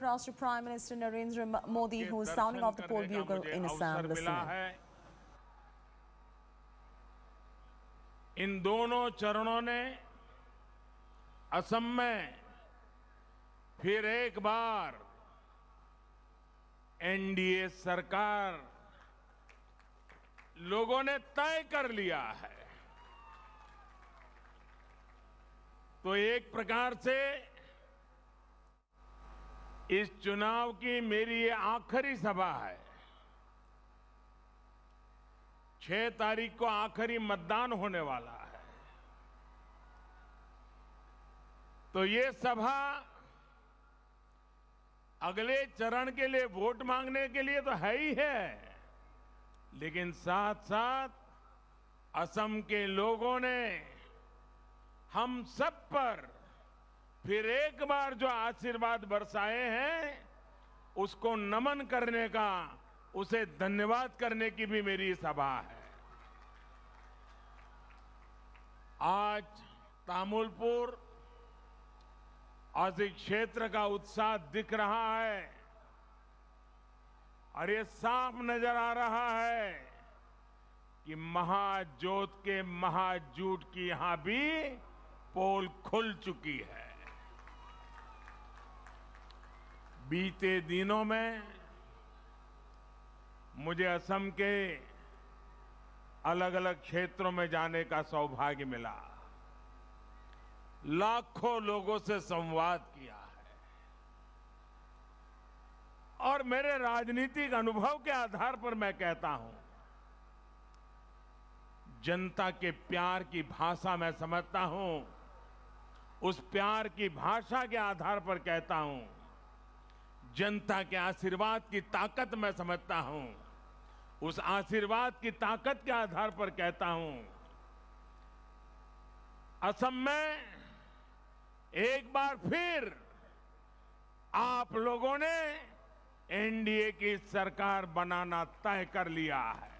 Maharashtra Prime Minister Narendra Modi, who is sounding off the poll bugle in Assam. इन दोनों चरणों ने असम में फिर एक बार एनडीए सरकार लोगों ने तय कर लिया है। तो एक प्रकार से इस चुनाव की मेरी ये आखिरी सभा है। 6 तारीख को आखिरी मतदान होने वाला है। तो ये सभा अगले चरण के लिए वोट मांगने के लिए तो है ही है, लेकिन साथ साथ असम के लोगों ने हम सब पर फिर एक बार जो आशीर्वाद बरसाए हैं, उसको नमन करने का, उसे धन्यवाद करने की भी मेरी सभा है। आज तामुलपुर और इस क्षेत्र का उत्साह दिख रहा है और ये साफ नजर आ रहा है कि महाजोत के महाजूट की यहां भी पोल खुल चुकी है। बीते दिनों में मुझे असम के अलग अलग क्षेत्रों में जाने का सौभाग्य मिला। लाखों लोगों से संवाद किया है और मेरे राजनीतिक अनुभव के आधार पर मैं कहता हूं, जनता के प्यार की भाषा मैं समझता हूं। उस प्यार की भाषा के आधार पर कहता हूं, जनता के आशीर्वाद की ताकत मैं समझता हूं। उस आशीर्वाद की ताकत के आधार पर कहता हूं, असम में एक बार फिर आप लोगों ने एनडीए की सरकार बनाना तय कर लिया है।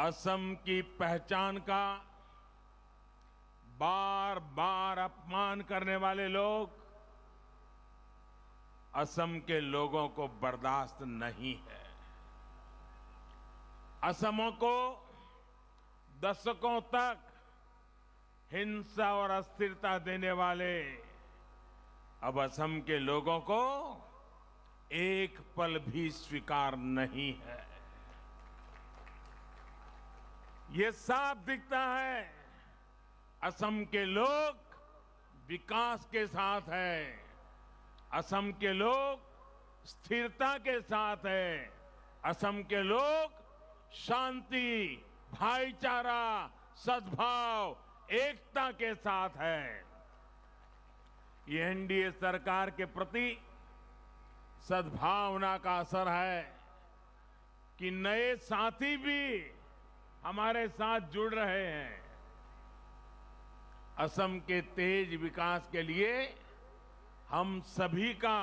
असम की पहचान का बार बार अपमान करने वाले लोग असम के लोगों को बर्दाश्त नहीं है। असमों को दशकों तक हिंसा और अस्थिरता देने वाले अब असम के लोगों को एक पल भी स्वीकार नहीं है। ये साफ दिखता है, असम के लोग विकास के साथ हैं। असम के लोग स्थिरता के साथ हैं। असम के लोग शांति, भाईचारा, सद्भाव, एकता के साथ है। ये एनडीए सरकार के प्रति सद्भावना का असर है कि नए साथी भी हमारे साथ जुड़ रहे हैं। असम के तेज विकास के लिए हम सभी का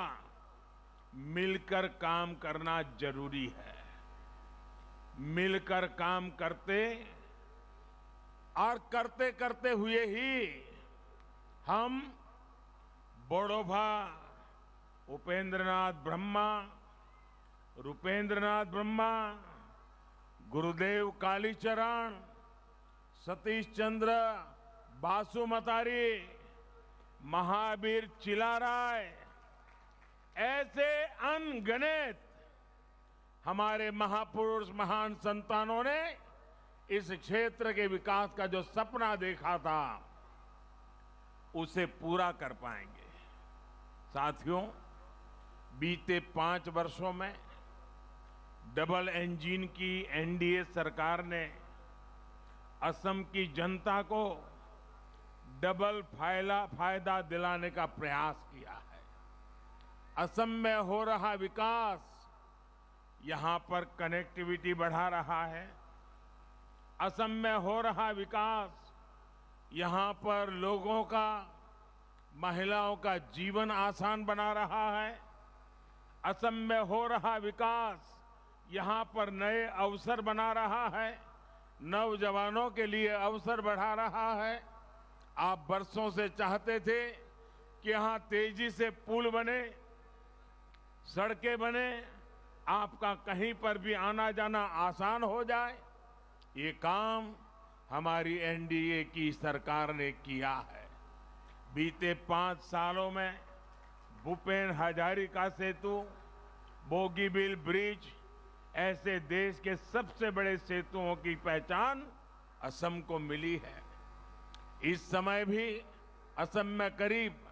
मिलकर काम करना जरूरी है। मिलकर काम करते और करते करते हुए ही हम बोडोभा उपेंद्रनाथ ब्रह्मा, रूपेंद्रनाथ ब्रह्मा, गुरुदेव कालीचरण, सतीश चंद्र बासुमतारी, महावीर चिलाराय, ऐसे अनगिनत हमारे महापुरुष, महान संतानों ने इस क्षेत्र के विकास का जो सपना देखा था, उसे पूरा कर पाएंगे। साथियों, बीते 5 वर्षों में डबल इंजन की एनडीए सरकार ने असम की जनता को डबल फायदा दिलाने का प्रयास किया है। असम में हो रहा विकास यहां पर कनेक्टिविटी बढ़ा रहा है। असम में हो रहा विकास यहां पर लोगों का, महिलाओं का जीवन आसान बना रहा है। असम में हो रहा विकास यहां पर नए अवसर बना रहा है, नौजवानों के लिए अवसर बढ़ा रहा है। आप बरसों से चाहते थे कि यहां तेजी से पुल बने, सड़कें बने, आपका कहीं पर भी आना जाना आसान हो जाए। ये काम हमारी एनडीए की सरकार ने किया है। बीते 5 सालों में भूपेन हजारिका सेतु, बोगीबील ब्रिज ऐसे देश के सबसे बड़े सेतुओं की पहचान असम को मिली है। इस समय भी असम में करीब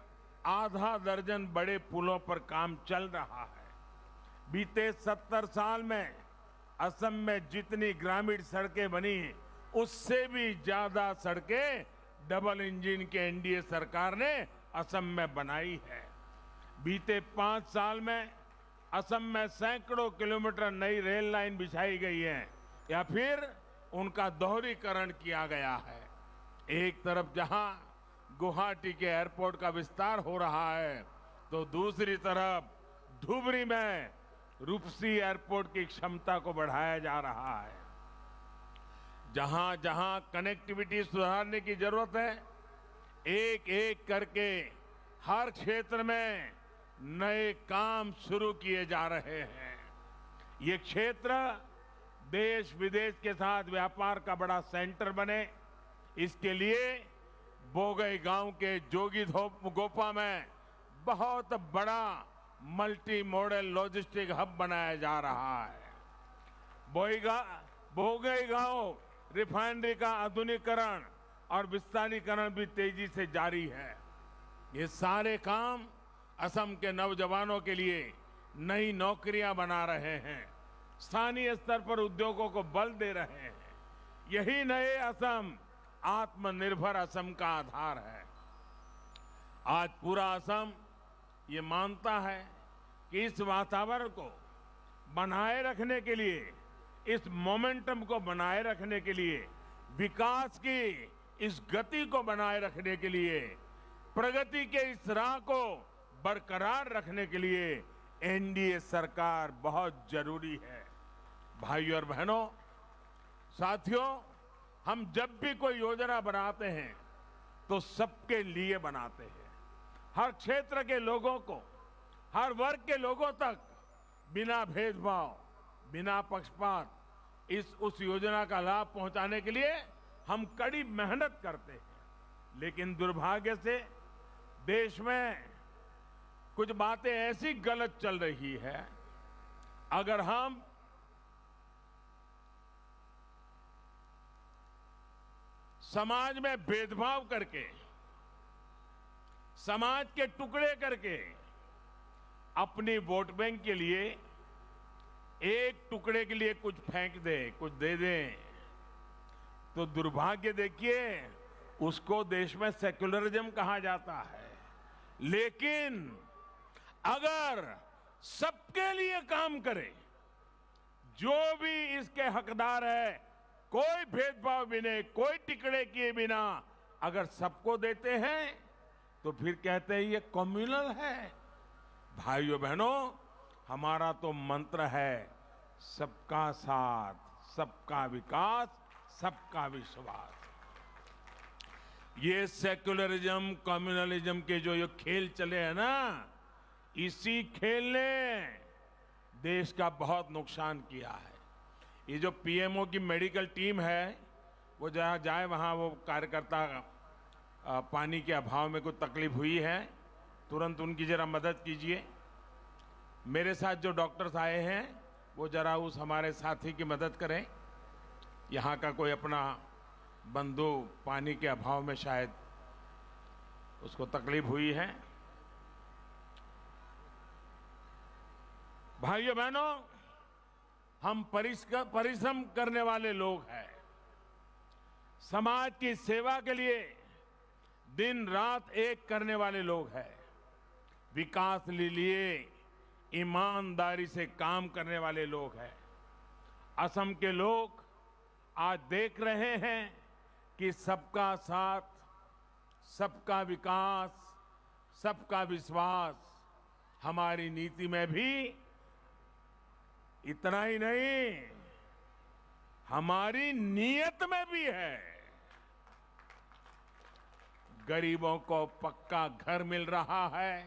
आधा दर्जन बड़े पुलों पर काम चल रहा है। बीते 70 साल में असम में जितनी ग्रामीण सड़कें बनी, उससे भी ज्यादा सड़कें डबल इंजन के एनडीए सरकार ने असम में बनाई है। बीते 5 साल में असम में सैकड़ों किलोमीटर नई रेल लाइन बिछाई गई है या फिर उनका दोहरीकरण किया गया है। एक तरफ जहां गुवाहाटी के एयरपोर्ट का विस्तार हो रहा है, तो दूसरी तरफ धुबरी में रूपसी एयरपोर्ट की क्षमता को बढ़ाया जा रहा है। जहां जहां कनेक्टिविटी सुधारने की जरूरत है, एक एक करके हर क्षेत्र में नए काम शुरू किए जा रहे हैं। ये क्षेत्र देश विदेश के साथ व्यापार का बड़ा सेंटर बने, इसके लिए बोगई गांव के जोगी गोपा में बहुत बड़ा मल्टी मॉडल लॉजिस्टिक हब बनाया जा रहा है। बोगई गांव रिफाइनरी का आधुनिकीकरण और विस्तारीकरण भी तेजी से जारी है। ये सारे काम असम के नौजवानों के लिए नई नौकरियां बना रहे हैं, स्थानीय स्तर पर उद्योगों को बल दे रहे हैं। यही नए असम, आत्मनिर्भर असम का आधार है। आज पूरा असम ये मानता है कि इस वातावरण को बनाए रखने के लिए, इस मोमेंटम को बनाए रखने के लिए, विकास की इस गति को बनाए रखने के लिए, प्रगति के इस राह को बरकरार रखने के लिए एनडीए सरकार बहुत जरूरी है। भाइयों और बहनों, साथियों, हम जब भी कोई योजना बनाते हैं तो सबके लिए बनाते हैं। हर क्षेत्र के लोगों को, हर वर्ग के लोगों तक बिना भेदभाव, बिना पक्षपात उस योजना का लाभ पहुंचाने के लिए हम कड़ी मेहनत करते हैं। लेकिन दुर्भाग्य से देश में कुछ बातें ऐसी गलत चल रही है, अगर हम समाज में भेदभाव करके, समाज के टुकड़े करके अपनी वोट बैंक के लिए एक टुकड़े के लिए कुछ फेंक दे, कुछ दे दें, तो दुर्भाग्य देखिए उसको देश में सेक्युलरिज्म कहा जाता है। लेकिन अगर सबके लिए काम करे, जो भी इसके हकदार है, कोई भेदभाव बिना, कोई टिकड़े किए बिना अगर सबको देते हैं, तो फिर कहते हैं ये कम्युनल है। भाइयों बहनों, हमारा तो मंत्र है सबका साथ, सबका विकास, सबका विश्वास। ये सेक्युलरिज्म, कम्युनलिज्म के जो ये खेल चले हैं ना, इसी खेल ने देश का बहुत नुकसान किया है। ये जो पीएमओ की मेडिकल टीम है, वो जहाँ जाए वहाँ वो कार्यकर्ता पानी के अभाव में कोई तकलीफ हुई है, तुरंत उनकी जरा मदद कीजिए। मेरे साथ जो डॉक्टर्स आए हैं वो जरा उस हमारे साथी की मदद करें। यहाँ का कोई अपना बंधु पानी के अभाव में शायद उसको तकलीफ हुई है। भाइयों बहनों, हम परिश्रम करने वाले लोग हैं। समाज की सेवा के लिए दिन रात एक करने वाले लोग हैं। विकास के लिए ईमानदारी से काम करने वाले लोग हैं। असम के लोग आज देख रहे हैं कि सबका साथ, सबका विकास, सबका विश्वास हमारी नीति में भी, इतना ही नहीं हमारी नीयत में भी है। गरीबों को पक्का घर मिल रहा है,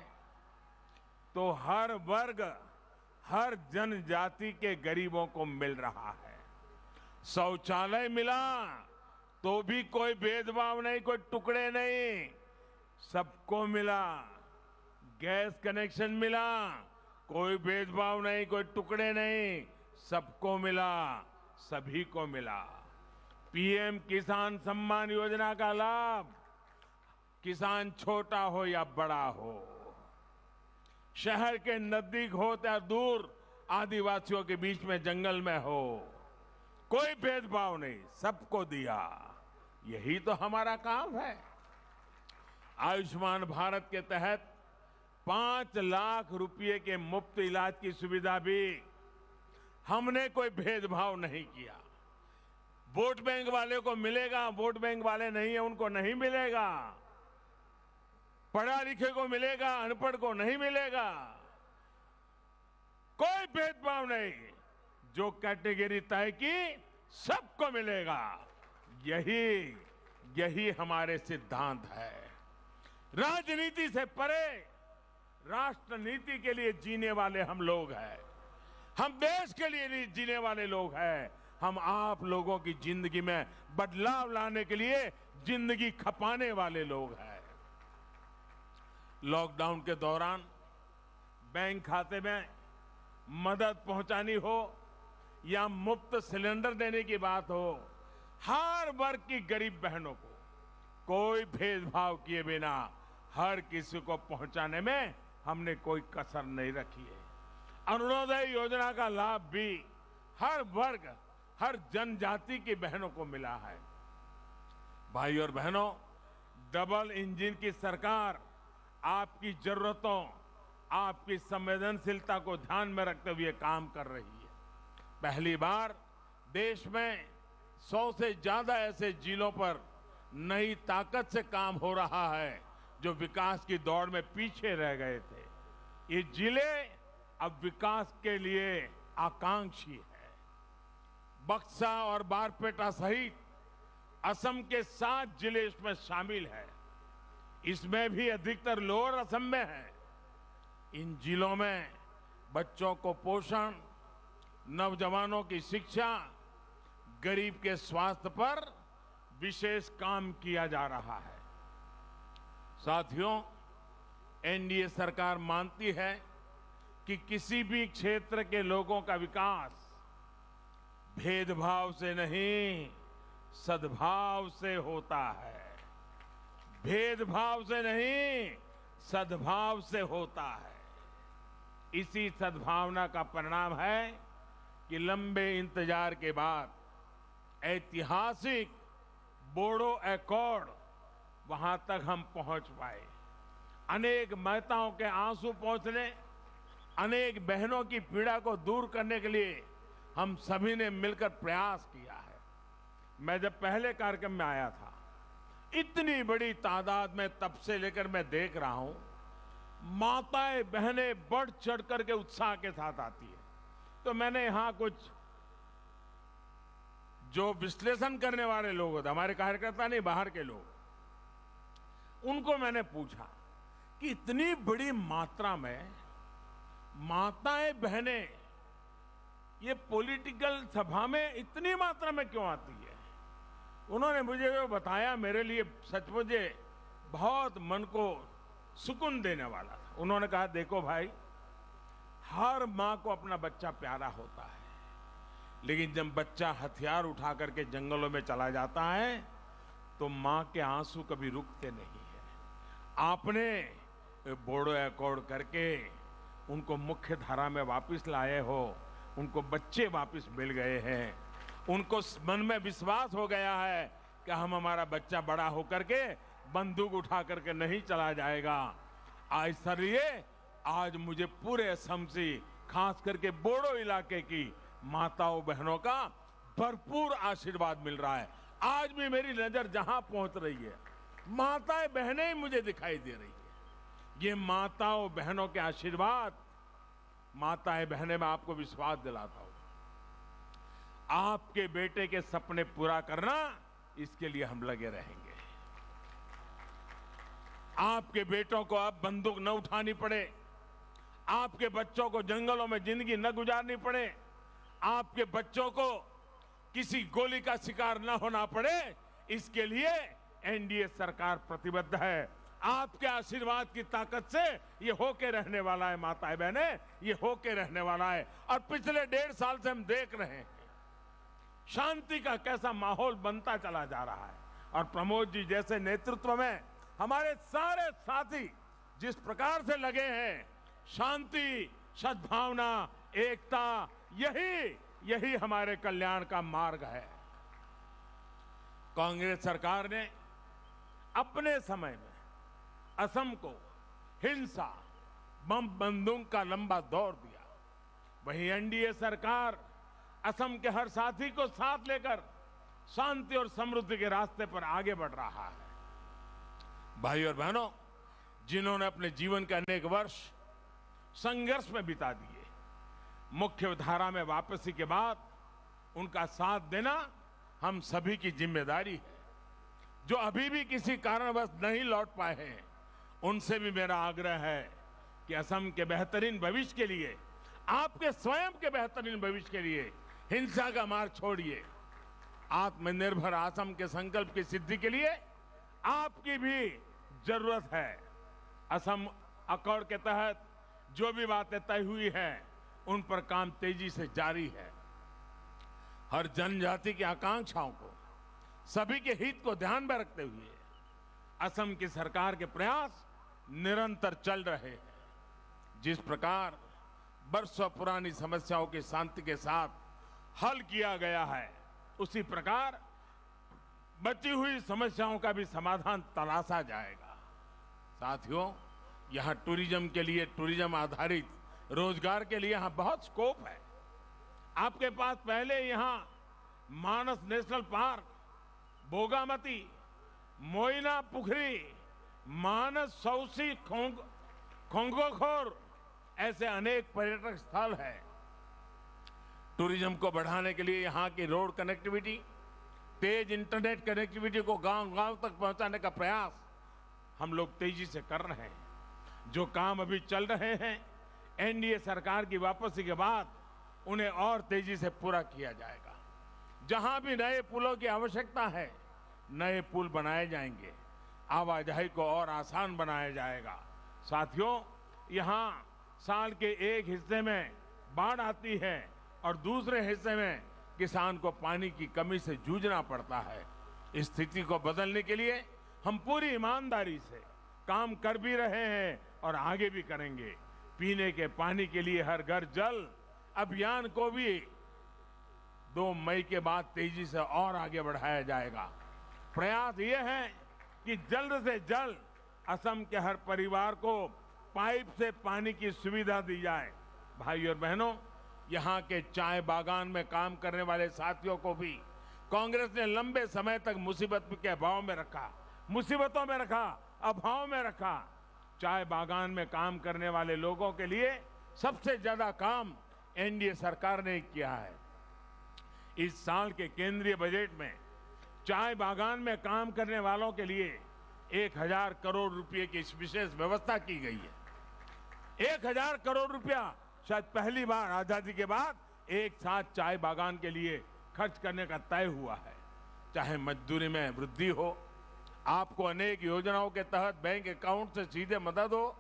तो हर वर्ग, हर जनजाति के गरीबों को मिल रहा है। शौचालय मिला तो भी कोई भेदभाव नहीं, कोई टुकड़े नहीं, सबको मिला। गैस कनेक्शन मिला, कोई भेदभाव नहीं, कोई टुकड़े नहीं, सबको मिला, सभी को मिला। पीएम किसान सम्मान योजना का लाभ, किसान छोटा हो या बड़ा हो, शहर के नजदीक हो या दूर, आदिवासियों के बीच में जंगल में हो, कोई भेदभाव नहीं, सबको दिया। यही तो हमारा काम है। आयुष्मान भारत के तहत 5 लाख रुपए के मुफ्त इलाज की सुविधा भी हमने कोई भेदभाव नहीं किया। वोट बैंक वाले को मिलेगा, वोट बैंक वाले नहीं है उनको नहीं मिलेगा, पढ़ा लिखे को मिलेगा, अनपढ़ को नहीं मिलेगा, कोई भेदभाव नहीं। जो कैटेगरी तय की सबको मिलेगा। यही हमारे सिद्धांत है। राजनीति से परे राष्ट्र नीति के लिए जीने वाले हम लोग हैं। हम देश के लिए जीने वाले लोग हैं। हम आप लोगों की जिंदगी में बदलाव लाने के लिए जिंदगी खपाने वाले लोग हैं। लॉकडाउन के दौरान बैंक खाते में मदद पहुंचानी हो या मुफ्त सिलेंडर देने की बात हो, हर वर्ग की गरीब बहनों को कोई भेदभाव किए बिना हर किसी को पहुंचाने में हमने कोई कसर नहीं रखी है। अरुणोदय योजना का लाभ भी हर वर्ग, हर जनजाति की बहनों को मिला है। भाई और बहनों, डबल इंजन की सरकार आपकी जरूरतों, आपकी संवेदनशीलता को ध्यान में रखते हुए काम कर रही है। पहली बार देश में 100 से ज्यादा ऐसे जिलों पर नई ताकत से काम हो रहा है जो विकास की दौड़ में पीछे रह गए थे। ये जिले अब विकास के लिए आकांक्षी है। बक्सा और बारपेटा सहित असम के 7 जिले इसमें शामिल है। इसमें भी अधिकतर लोअर असम में है। इन जिलों में बच्चों को पोषण, नौजवानों की शिक्षा, गरीब के स्वास्थ्य पर विशेष काम किया जा रहा है। साथियों, एनडीए सरकार मानती है कि किसी भी क्षेत्र के लोगों का विकास भेदभाव से नहीं, सद्भाव से होता है। भेदभाव से नहीं, सद्भाव से होता है। इसी सद्भावना का परिणाम है कि लंबे इंतजार के बाद ऐतिहासिक बोडो एकॉर्ड वहां तक हम पहुंच पाए। अनेक माताओं के आंसू पोंछने, अनेक बहनों की पीड़ा को दूर करने के लिए हम सभी ने मिलकर प्रयास किया है। मैं जब पहले कार्यक्रम में आया था, इतनी बड़ी तादाद में तब से लेकर मैं देख रहा हूं, माताएं बहनें बढ़ चढ़ करके उत्साह के साथ आती है। तो मैंने यहां कुछ जो विश्लेषण करने वाले लोग होते, हमारे कार्यकर्ता नहीं, बाहर के लोग, उनको मैंने पूछा कि इतनी बड़ी मात्रा में माताएं बहनें ये पॉलिटिकल सभा में इतनी मात्रा में क्यों आती है। उन्होंने मुझे वो बताया, मेरे लिए सचमुच बहुत मन को सुकून देने वाला था। उन्होंने कहा, देखो भाई, हर मां को अपना बच्चा प्यारा होता है, लेकिन जब बच्चा हथियार उठा करके जंगलों में चला जाता है तो मां के आंसू कभी रुकते नहीं है। आपने बोडो एकॉर्ड करके उनको मुख्य धारा में वापस लाए हो, उनको बच्चे वापस मिल गए हैं, उनको मन में विश्वास हो गया है कि हमारा बच्चा बड़ा होकर के बंदूक उठा करके नहीं चला जाएगा। इसलिए आज मुझे पूरे असम से, खास करके बोडो इलाके की माताओं बहनों का भरपूर आशीर्वाद मिल रहा है। आज भी मेरी नजर जहां पहुंच रही है, माताएं बहनें ही मुझे दिखाई दे रही है। ये माताओं बहनों के आशीर्वाद, माताएं बहनें, मैं आपको विश्वास दिलाता हूं, आपके बेटे के सपने पूरा करना, इसके लिए हम लगे रहेंगे। आपके बेटों को अब बंदूक न उठानी पड़े, आपके बच्चों को जंगलों में जिंदगी न गुजारनी पड़े, आपके बच्चों को किसी गोली का शिकार न होना पड़े, इसके लिए एनडीए सरकार प्रतिबद्ध है। आपके आशीर्वाद की ताकत से ये होके रहने वाला है माताएं बहनें, ये होके रहने वाला है। और पिछले 1.5 साल से हम देख रहे हैं शांति का कैसा माहौल बनता चला जा रहा है। और प्रमोद जी जैसे नेतृत्व में हमारे सारे साथी जिस प्रकार से लगे हैं, शांति, सद्भावना, एकता, यही हमारे कल्याण का मार्ग है। कांग्रेस सरकार ने अपने समय में असम को हिंसा, बम बंदूक का लंबा दौर दिया। वहीं एनडीए सरकार असम के हर साथी को साथ लेकर शांति और समृद्धि के रास्ते पर आगे बढ़ रहा है। भाई और बहनों, जिन्होंने अपने जीवन के अनेक वर्ष संघर्ष में बिता दिए, मुख्य धारा में वापसी के बाद उनका साथ देना हम सभी की जिम्मेदारी है। जो अभी भी किसी कारणवश नहीं लौट पाए हैं, उनसे भी मेरा आग्रह है कि असम के बेहतरीन भविष्य के लिए, आपके स्वयं के बेहतरीन भविष्य के लिए हिंसा का मार्ग छोड़िए। आत्मनिर्भर असम के संकल्प की सिद्धि के लिए आपकी भी जरूरत है। असम अकॉर्ड के तहत जो भी बातें तय हुई हैं, उन पर काम तेजी से जारी है। हर जनजाति की आकांक्षाओं को, सभी के हित को ध्यान में रखते हुए असम की सरकार के प्रयास निरंतर चल रहे हैं। जिस प्रकार बरसों पुरानी समस्याओं की शांति के साथ हल किया गया है, उसी प्रकार बची हुई समस्याओं का भी समाधान तलाशा जाएगा। साथियों, यहां टूरिज्म के लिए, टूरिज्म आधारित रोजगार के लिए यहां बहुत स्कोप है। आपके पास पहले यहां मानस नेशनल पार्क, बोगामती, मोइना पुखरी, मानस सौसी, खोंगोखोर ऐसे अनेक पर्यटक स्थल हैं। टूरिज्म को बढ़ाने के लिए यहां की रोड कनेक्टिविटी, तेज इंटरनेट कनेक्टिविटी को गांव-गांव तक पहुंचाने का प्रयास हम लोग तेजी से कर रहे हैं। जो काम अभी चल रहे हैं, एनडीए सरकार की वापसी के बाद उन्हें और तेजी से पूरा किया जाएगा। जहां भी नए पुलों की आवश्यकता है, नए पुल बनाए जाएंगे, आवाजाही को और आसान बनाया जाएगा। साथियों, यहां साल के एक हिस्से में बाढ़ आती है और दूसरे हिस्से में किसान को पानी की कमी से जूझना पड़ता है। इस स्थिति को बदलने के लिए हम पूरी ईमानदारी से काम कर भी रहे हैं और आगे भी करेंगे। पीने के पानी के लिए हर घर जल अभियान को भी 2 मई के बाद तेजी से और आगे बढ़ाया जाएगा। प्रयास ये है कि जल्द से जल्द असम के हर परिवार को पाइप से पानी की सुविधा दी जाए। भाई और बहनों, यहाँ के चाय बागान में काम करने वाले साथियों को भी कांग्रेस ने लंबे समय तक मुसीबतों में रखा, अभाव में रखा। चाय बागान में काम करने वाले लोगों के लिए सबसे ज्यादा काम एनडीए सरकार ने किया है। इस साल के केंद्रीय बजट में चाय बागान में काम करने वालों के लिए 1000 करोड़ रुपए की विशेष व्यवस्था की गई है। 1000 करोड़ रुपया शायद पहली बार आजादी के बाद एक साथ चाय बागान के लिए खर्च करने का तय हुआ है। चाहे मजदूरी में वृद्धि हो, आपको अनेक योजनाओं के तहत बैंक अकाउंट से सीधे मदद हो,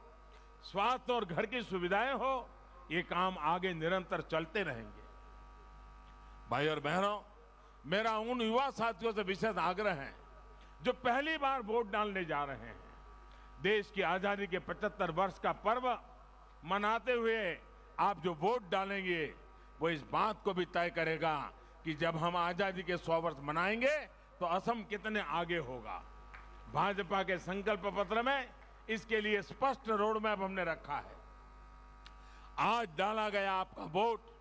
स्वास्थ्य और घर की सुविधाएं हो, ये काम आगे निरंतर चलते रहेंगे। भाई और बहनों, मेरा उन युवा साथियों से विशेष आग्रह है जो पहली बार वोट डालने जा रहे हैं। देश की आजादी के 75 वर्ष का पर्व मनाते हुए आप जो वोट डालेंगे, वो इस बात को भी तय करेगा कि जब हम आजादी के 100 वर्ष मनाएंगे तो असम कितने आगे होगा। भाजपा के संकल्प पत्र में इसके लिए स्पष्ट रोड मैप हमने रखा है। आज डाला गया आपका वोट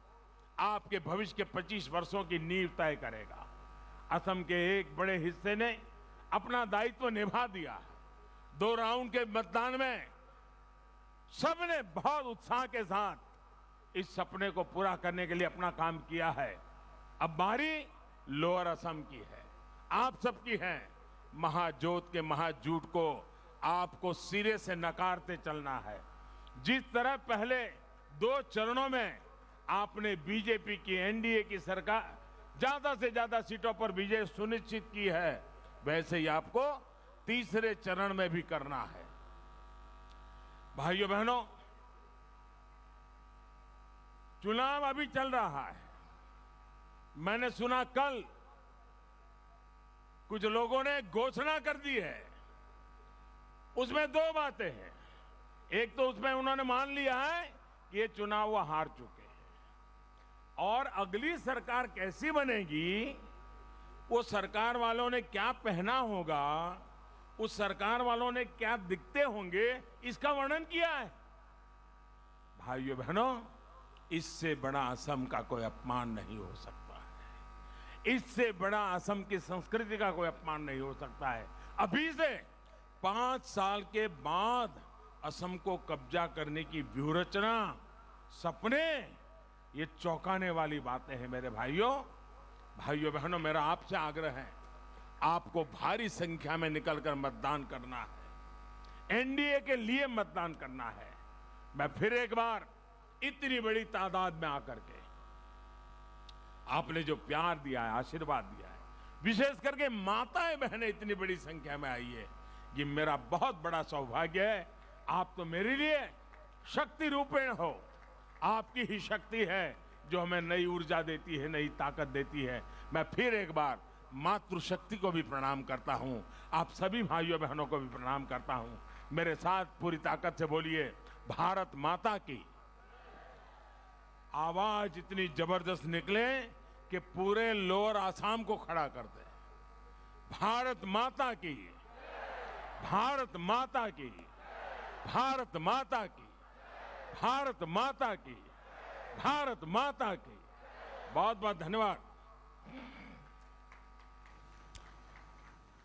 आपके भविष्य के 25 वर्षों की नींव तय करेगा। असम के एक बड़े हिस्से ने अपना दायित्व निभा दिया है। 2 राउंड के मतदान में सबने बहुत उत्साह के साथ इस सपने को पूरा करने के लिए अपना काम किया है। अब बारी लोअर असम की है, आप सबकी है। महाजोत के महाजूट को आपको सिरे से नकारते चलना है। जिस तरह पहले 2 चरणों में आपने बीजेपी की एनडीए की सरकार ज्यादा से ज्यादा सीटों पर विजय सुनिश्चित की है, वैसे ही आपको तीसरे चरण में भी करना है। भाइयों बहनों, चुनाव अभी चल रहा है। मैंने सुना कल कुछ लोगों ने घोषणा कर दी है। उसमें 2 बातें हैं। एक तो उसमें उन्होंने मान लिया है कि ये चुनाव वो हार चुके हैं, और अगली सरकार कैसी बनेगी, वो सरकार वालों ने क्या पहना होगा, उस सरकार वालों ने क्या दिखते होंगे, इसका वर्णन किया है। भाइयों बहनों, इससे बड़ा असम का कोई अपमान नहीं हो सकता है। इससे बड़ा असम की संस्कृति का कोई अपमान नहीं हो सकता है। अभी से 5 साल के बाद असम को कब्जा करने की व्यूहरचना, सपने, ये चौंकाने वाली बातें हैं। मेरे भाइयों बहनों, मेरा आपसे आग्रह है, आपको भारी संख्या में निकलकर मतदान करना है। एनडीए के लिए मतदान करना है। मैं फिर एक बार इतनी बड़ी तादाद में आकर के आपने जो प्यार दिया है, आशीर्वाद दिया है, विशेष करके माताएं बहनें इतनी बड़ी संख्या में आई है, ये मेरा बहुत बड़ा सौभाग्य है। आप तो मेरे लिए शक्ति रूपेण हो। आपकी ही शक्ति है जो हमें नई ऊर्जा देती है, नई ताकत देती है। मैं फिर एक बार मातृशक्ति को भी प्रणाम करता हूं, आप सभी भाइयों बहनों को भी प्रणाम करता हूं। मेरे साथ पूरी ताकत से बोलिए, भारत माता की। आवाज इतनी जबरदस्त निकले कि पूरे लोअर आसाम को खड़ा कर दे। भारत माता की, भारत माता की, भारत माता की, भारत माता की, भारत माता की। बहुत बहुत धन्यवाद।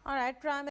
All right, Prime